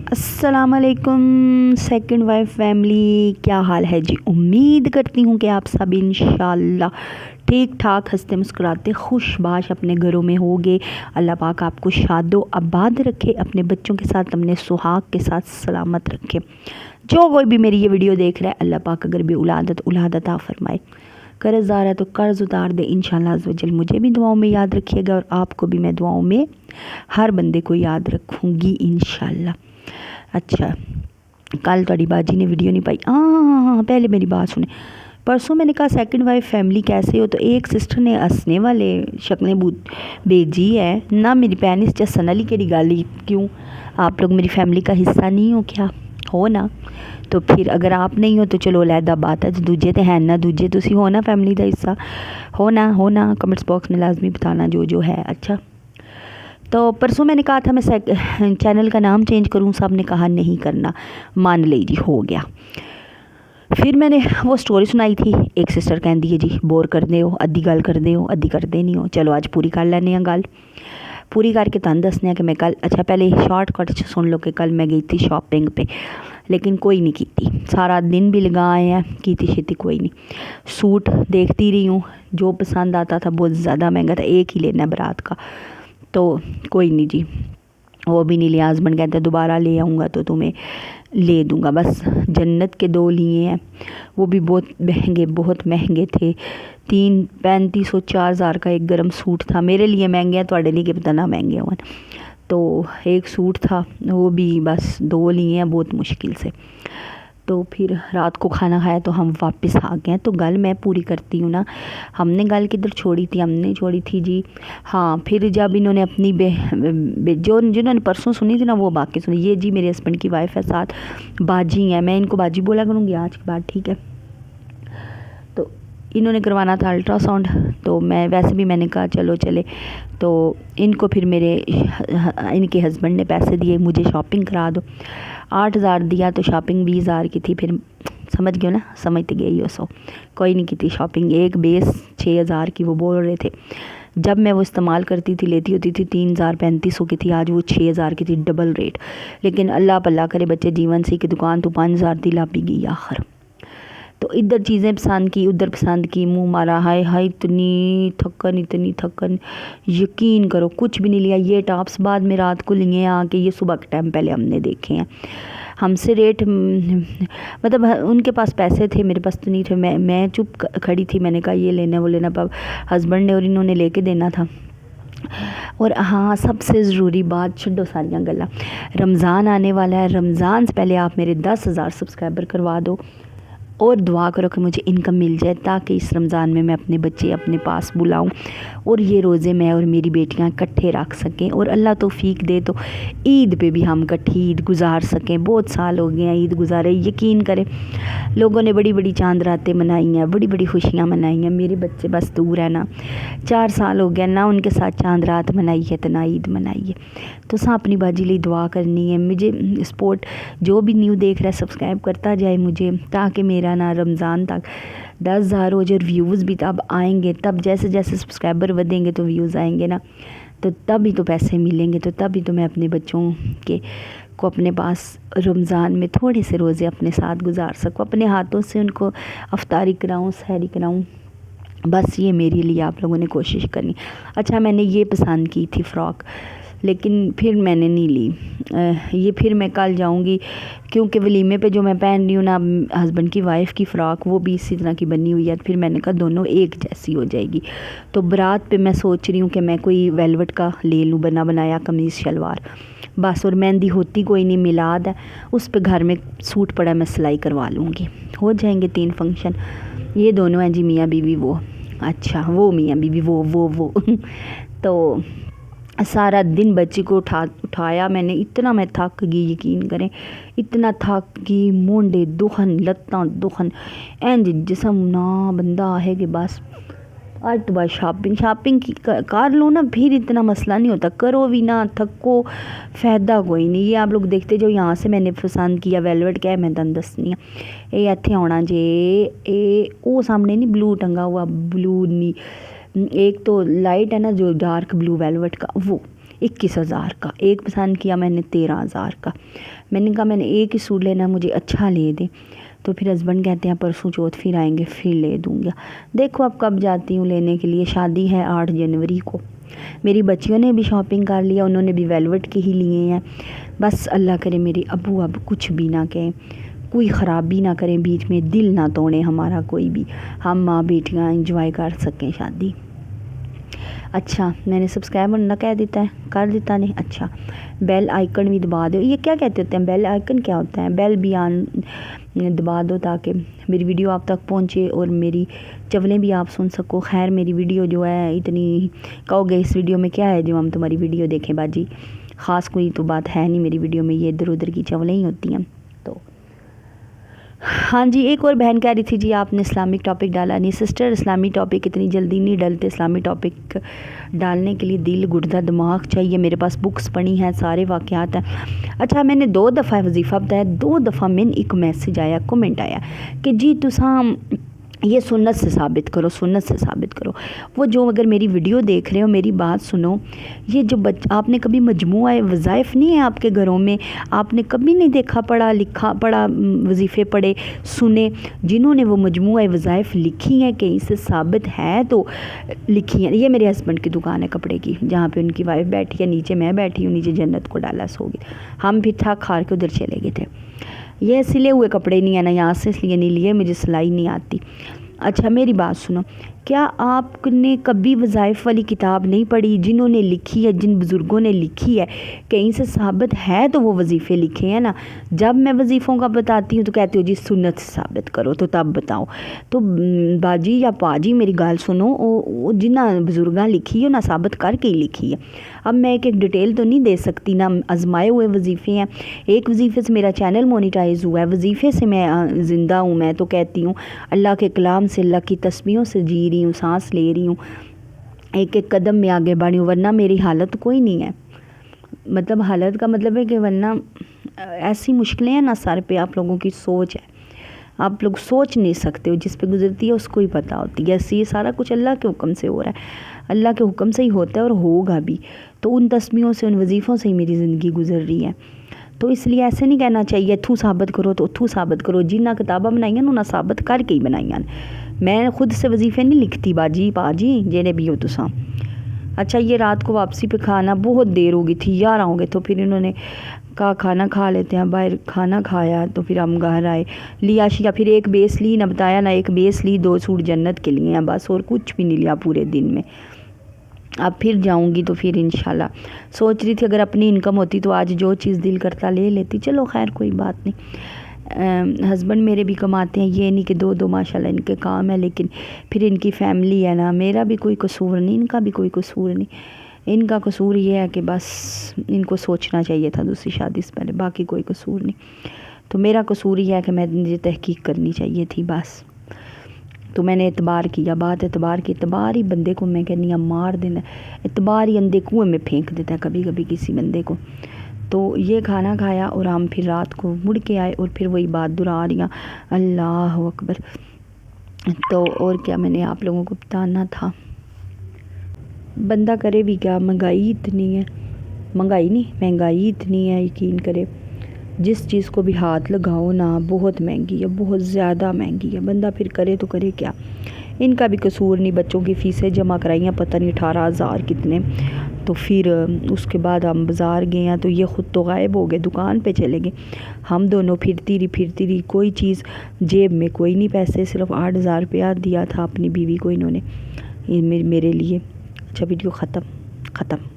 अस्सलाम वालेकुम second wife family, क्या हाल है जी। उम्मीद करती हूँ कि आप सब इंशाल्लाह ठीक ठाक हंसते मुस्कुराते खुशबाश अपने घरों में होगे। अल्लाह पाक आपको शादो आबाद रखे, अपने बच्चों के साथ अपने सुहाग के साथ सलामत रखे। जो कोई भी मेरी ये वीडियो देख रहा है, अल्लाह पाक अगर भी औलाद अता फरमाए, कर्ज़दार है तो कर्ज़ उतार दे इंशाल्लाह अज़्ज़ वजल। मुझे भी दुआओं में याद रखिएगा और आपको भी मैं दुआओं में हर बंदे को याद रखूँगी इंशाल्लाह। अच्छा, कल थोड़ी बाजी ने वीडियो नहीं पाई। हाँ, पहले मेरी बात सुने। परसों मैंने कहा सेकंड वाइफ फैमिली कैसे हो, तो एक सिस्टर ने हंसने वाले शक्लें भेजी है ना। मेरी भैन इस जसन अली केड़ी गल, क्यों आप लोग मेरी फैमिली का हिस्सा नहीं हो क्या? हो ना, तो फिर अगर आप नहीं हो तो चलो अलहदा बात है, दूजे तो हैं ना, दूजे तुसी हो ना फैमिली का हिस्सा, हो ना कमेंट्स बॉक्स में लाजमी बताना जो है। अच्छा, तो परसों मैंने कहा था मैं चैनल का नाम चेंज करूं, सब ने कहा नहीं करना, मान लीजिए हो गया। फिर मैंने वो स्टोरी सुनाई थी, एक सिस्टर कहती है जी बोर करते हो, अद्धी गल करते हो अद्धी करते नहीं हो। चलो आज पूरी कर लैने गल, पूरी करके तुहानू दसने कि मैं कल, अच्छा पहले शॉर्टकट सुन लो कि कल मैं गई थी शॉपिंग पे, लेकिन कोई नहीं की, सारा दिन भी लगा आए हैं, की शीती कोई नहीं। सूट देखती रही हूँ, जो पसंद आता था बहुत ज़्यादा महंगा था, एक ही लेना बारात का, तो कोई नहीं जी, वो भी नहीं लिया। हस्बैंड कहते दोबारा ले आऊँगा तो तुम्हें ले दूँगा। बस जन्नत के 2 लिए हैं, वो भी बहुत महंगे थे। 3-3500 4,000 का एक गर्म सूट था। मेरे लिए महंगे हैं, थोड़े लिए पता ना महंगे हों। तो एक सूट था, वो भी बस 2 लिए हैं बहुत मुश्किल से। तो फिर रात को खाना खाया तो हम वापस आ गए। तो गल मैं पूरी करती हूँ ना, हमने गल किधर छोड़ी थी, हमने छोड़ी थी जी, हाँ फिर जब इन्होंने अपनी जिन्होंने परसों सुनी थी ना वो बाकी सुनी। ये जी मेरे हस्बैंड की वाइफ है, साथ बाजी हैं, मैं इनको बाजी बोला करूँगी आज के बाद, ठीक है। तो इन्होंने करवाना था अल्ट्रासाउंड, तो मैं वैसे भी मैंने कहा चलो चले, तो इनको फिर इनके हस्बैंड ने पैसे दिए, मुझे शॉपिंग करा दो। 8,000 दिया तो शॉपिंग 20,000 की थी। फिर समझ गए ना, समझ तो गई हो, सो कोई नहीं की थी शॉपिंग। एक बेस 6,000 की वो बोल रहे थे, जब मैं वो इस्तेमाल करती थी लेती होती थी 3,000-3,500 की थी, आज वो 6,000 की थी, डबल रेट। लेकिन अल्लाह पल्ला करे बच्चे जीवन सी की दुकान तो 5,000 दी लापी गई आखिर। तो इधर चीज़ें पसंद की, उधर पसंद की, मुंह मारा, हाय इतनी थकन, यकीन करो कुछ भी नहीं लिया। ये टॉप्स बाद में रात को लिए आके, ये सुबह के टाइम पहले हमने देखे हैं। हमसे रेट मतलब उनके पास पैसे थे, मेरे पास तो नहीं थे। मैं चुप खड़ी थी, मैंने कहा ये लेना वो लेना, पर हस्बैंड ने और इन्होंने लेके देना था। और हाँ, सबसे ज़रूरी बात, छड्डो सारियाँ गल्लां, रमज़ान आने वाला है। रमज़ान से पहले आप मेरे 10,000 सब्सक्राइबर करवा दो और दुआ करो कि मुझे इनकम मिल जाए, ताकि इस रमज़ान में मैं अपने बच्चे अपने पास बुलाऊं और ये रोज़े मैं और मेरी बेटियां इकट्ठे रख सकें, और अल्लाह तौफीक दे तो ईद पे भी हम इकट्ठी ईद गुजार सकें। बहुत साल हो गए हैं ईद गुजारे, यकीन करें लोगों ने बड़ी बड़ी चांद रातें मनाई हैं, बड़ी बड़ी खुशियाँ मनाई हैं। मेरे बच्चे बस दूर है ना, 4 साल हो गया ना उनके साथ चांद रात मनाई है तो ना ईद मनाई है। तो सा अपनी बाजी लिए दुआ करनी है। मुझे सपोर्ट, जो भी न्यू देख रहा है सब्सक्राइब करता जाए मुझे, ताकि मेरा ना रमज़ान तक 10,000 हो जाए। व्यूज़ भी तब आएंगे, तब जैसे जैसे सब्सक्राइबर बढ़ेंगे तो व्यूज़ आएंगे ना, तो तभी तो पैसे मिलेंगे, तो तभी तो मैं अपने बच्चों के को अपने पास रमज़ान में थोड़े से रोज़े अपने साथ गुजार सकूँ, अपने हाथों से उनको अफ्तारी कराऊँ, सहरी कराऊँ। बस ये मेरे लिए आप लोगों ने कोशिश करनी। अच्छा, मैंने ये पसंद की थी फ़्रॉक, लेकिन फिर मैंने नहीं ली। ये फिर मैं कल जाऊंगी, क्योंकि वलीमे पे जो मैं पहन रही हूँ ना, हस्बैंड की वाइफ की फ़्रॉक, वो भी इसी तरह की बनी हुई है। फिर मैंने कहा दोनों एक जैसी हो जाएगी। तो बारात पे मैं सोच रही हूँ कि मैं कोई वेलवेट का ले लूँ, बना बनाया कमीज़ शलवार बस। और मेहंदी होती कोई नहीं, मिलाद है, उस पर घर में सूट पड़ा, मैं सिलाई करवा लूँगी, हो जाएंगे 3 फंक्शन। ये दोनों हैं जी मियाँ बीवी, वो अच्छा वो मियाँ बीवी वो तो सारा दिन बच्ची को उठाया मैंने, इतना मैं थक गई, यकीन करें इतना थक गई, मोंडे दुखन, लत्तां दुखन, इंज जिसम ना बंदा है कि बस आज तो बस शॉपिंग कर लो ना, फिर इतना मसला नहीं होता। करो भी ना, थको, फ़ायदा कोई नहीं। ये आप लोग देखते जो यहाँ से मैंने पसंद किया वेलवेट, क्या है मैं तुहानू दसनी आ, ये इत्थे आना जे, ये वो सामने नहीं ब्लू टंगा हुआ, ब्लू नहीं, एक तो लाइट है ना जो डार्क ब्लू वेलवेट का, वो 21,000 کا. ایک پسند کیا میں نے 13,000 کا. میں نے کہا میں نے ایک ہی سوٹ لینا, مجھے اچھا لے دیں. تو پھر ہسبینڈ کہتے ہیں پرسوں چوتھ پھر آئیں گے پھر لے دوں گا. دیکھو اب کب جاتی ہوں لینے کے لیے. شادی ہے 8 جنوری کو. میری بچیوں نے بھی شاپنگ کر لیا, انہوں نے بھی ویلوٹ کے ہی لیے ہیں. بس اللہ کرے میرے ابو اب کچھ بھی نہ کہیں, کوئی خرابی نہ کریں بیچ میں, دل نہ توڑیں ہمارا کوئی بھی, ہم ماں بیٹیاں انجوائے کر سکیں شادی. اچھا میں نے سبسکرائب نہ کہہ دیتا ہے, کر دیتا نہیں. اچھا بیل آئیکن بھی دبا دو. یہ کیا کہتے ہوتے ہیں بیل آئیکن, کیا ہوتا ہے؟ بیل بھی دبا دو تاکہ میری ویڈیو آپ تک پہنچے اور میری چولیں بھی آپ سن سکو. خیر میری ویڈیو جو ہے اتنی کہو گے اس ویڈیو میں کیا ہے جو ہم تمہاری ویڈیو دیکھیں باجی, خاص کوئی تو بات ہے نہیں میری ویڈیو میں, یہ ادھر ادھر کی چولیں ہی ہوتی ہیں. تو ہاں جی, ایک اور بہن کہہ رہی تھی جی آپ نے اسلامک ٹاپک ڈالا نہیں. سسٹر اسلامی ٹاپک اتنی جلدی نہیں ڈلتے. اسلامی ٹاپک ڈالنے کے لیے دل گردہ دماغ چاہیے. میرے پاس بکس پڑھی ہیں, سارے واقعات ہیں. اچھا میں نے 2 دفعہ وظیفہ بتایا, 2 دفعہ میں ایک میسیج آیا, کومنٹ آیا کہ جی تساں یہ سنت سے ثابت کرو, سنت سے ثابت کرو. وہ جو اگر میری ویڈیو دیکھ رہے ہو میری بات سنو, یہ جو آپ نے کبھی مجموعہ وظائف نہیں ہے آپ کے گھروں میں, آپ نے کبھی نہیں دیکھا پڑھا لکھا پڑھا وظیفے پڑھے سنے, جنہوں نے وہ مجموعہ وظائف لکھی ہیں کہیں سے ثابت ہے تو لکھی ہیں. یہ میرے ہسبینڈ کی دکان ہے کپڑے کی, جہاں پہ ان کی وائف بیٹھی ہے, نیچے میں بیٹھی ہوں, نیچے جنت کو ڈالا سو گئی. ہم پھر تھک ہار کے ادھر چلے گئے تھے. یہ سلے ہوئے کپڑے نہیں ہیں نا یہاں سے, اس لیے نہیں لیے, مجھے سلائی نہیں آتی. اچھا میری بات سنو, کیا آپ نے کبھی وظائف والی کتاب نہیں پڑھی جنہوں نے لکھی ہے, جن بزرگوں نے لکھی ہے کہیں سے ثابت ہے تو وہ وظیفے لکھے ہیں نا. جب میں وظیفوں کا بتاتی ہوں تو کہتی ہوں جی سنت سے ثابت کرو, تو تب بتاؤ. تو باجی یا پاجی میری گال سنو, جنہ بزرگاں لکھی ہے نہ ثابت کر کے ہی لکھی ہے. اب میں ایک ڈیٹیل تو نہیں دے سکتی نا, آزمائے ہوئے وظیفے ہیں. ایک وظیفے سے میرا چینل مونیٹائز ہوا ہے, وظیفے سے میں زندہ ہوں. میں تو کہتی ہوں اللہ کے کلام سے, اللہ کی تسبیحوں سے جی رہی ہوں, سانس لے رہی ہوں, ایک ایک قدم میں آگے بڑھی ہوں, ورنہ میری حالت کوئی نہیں ہے. مطلب حالت کا مطلب ہے کہ ورنہ ایسی مشکلیں ہیں نا سر پہ, آپ لوگوں کی سوچ ہے, آپ لوگ سوچ نہیں سکتے ہو, جس پہ گزرتی ہے اس کو ہی پتہ ہوتی ہے. ایسے یہ سارا کچھ اللہ کے حکم سے ہو رہا ہے, اللہ کے حکم سے ہی ہوتا ہے اور ہوگا بھی. تو ان تسبیحوں سے, ان وظیفوں سے ہی میری زندگی گزر رہی ہے. تو اس لیے ایسے نہیں کہنا چاہیے اتھو ثابت کرو تو اتھو ثابت کرو. جنہ کتاباں بنائیاں انہوں ثابت کر کے ہی بنائیاں. میں خود سے وظیفے نہیں لکھتی باجی پاجی جہنے بھی ہو تساں. اچھا یہ رات کو واپسی پہ کھانا بہت دیر ہو گئی تھی, 11 ہو گئے, تو پھر انہوں نے کہا کھانا کھا لیتے ہیں. باہر کھانا کھایا تو پھر ہم گھر آئے, لیا شیا, پھر ایک بیس لی, نہ بتایا نہ ایک بیس لی, 2 سوٹ جنت کے لیے ہیں بس, اور کچھ بھی نہیں لیا پورے دن میں. اب پھر جاؤں گی تو پھر انشاءاللہ سوچ رہی تھی اگر اپنی انکم ہوتی تو آج جو چیز دل کرتا لے لیتی. چلو خیر کوئی بات نہیں. ہسبینڈ میرے بھی کماتے ہیں, یہ نہیں کہ 2 ماشاءاللہ ان کے کام ہے, لیکن پھر ان کی فیملی ہے نا. میرا بھی کوئی قصور نہیں, ان کا بھی کوئی قصور نہیں. ان کا قصور یہ ہے کہ بس ان کو سوچنا چاہیے تھا دوسری شادی سے پہلے, باقی کوئی قصور نہیں. تو میرا قصور یہ ہے کہ مجھے تحقیق کرنی چاہیے تھی بس. تو میں نے اعتبار کیا, بات اعتبار کی. اعتبار ہی بندے کو میں کہنی ہوں مار دینا, اعتبار ہی اندھے کنویں میں پھینک دیتا ہے کبھی کبھی کسی بندے کو. تو یہ کھانا کھایا اور ہم پھر رات کو مڑ کے آئے, اور پھر وہی بات دہرا رہی ہیں, اللہ اکبر. تو اور کیا میں نے آپ لوگوں کو بتانا تھا. بندہ کرے بھی کیا, مہنگائی اتنی ہے, مہنگائی اتنی ہے, یقین کرے جس چیز کو بھی ہاتھ لگاؤ نا بہت مہنگی ہے, بہت زیادہ مہنگی ہے. بندہ پھر کرے تو کرے کیا. ان کا بھی قصور نہیں, بچوں کی فیسیں جمع کرائیں پتہ نہیں 18,000 کتنے. تو پھر اس کے بعد ہم بازار گئے ہیں, تو یہ خود تو غائب ہو گئے, دکان پہ چلے گئے. ہم دونوں پھرتی رہی, کوئی چیز جیب میں کوئی نہیں. پیسے صرف 8,000 روپیہ دیا تھا اپنی بیوی کو انہوں نے میرے لیے. اچھا ویڈیو ختم.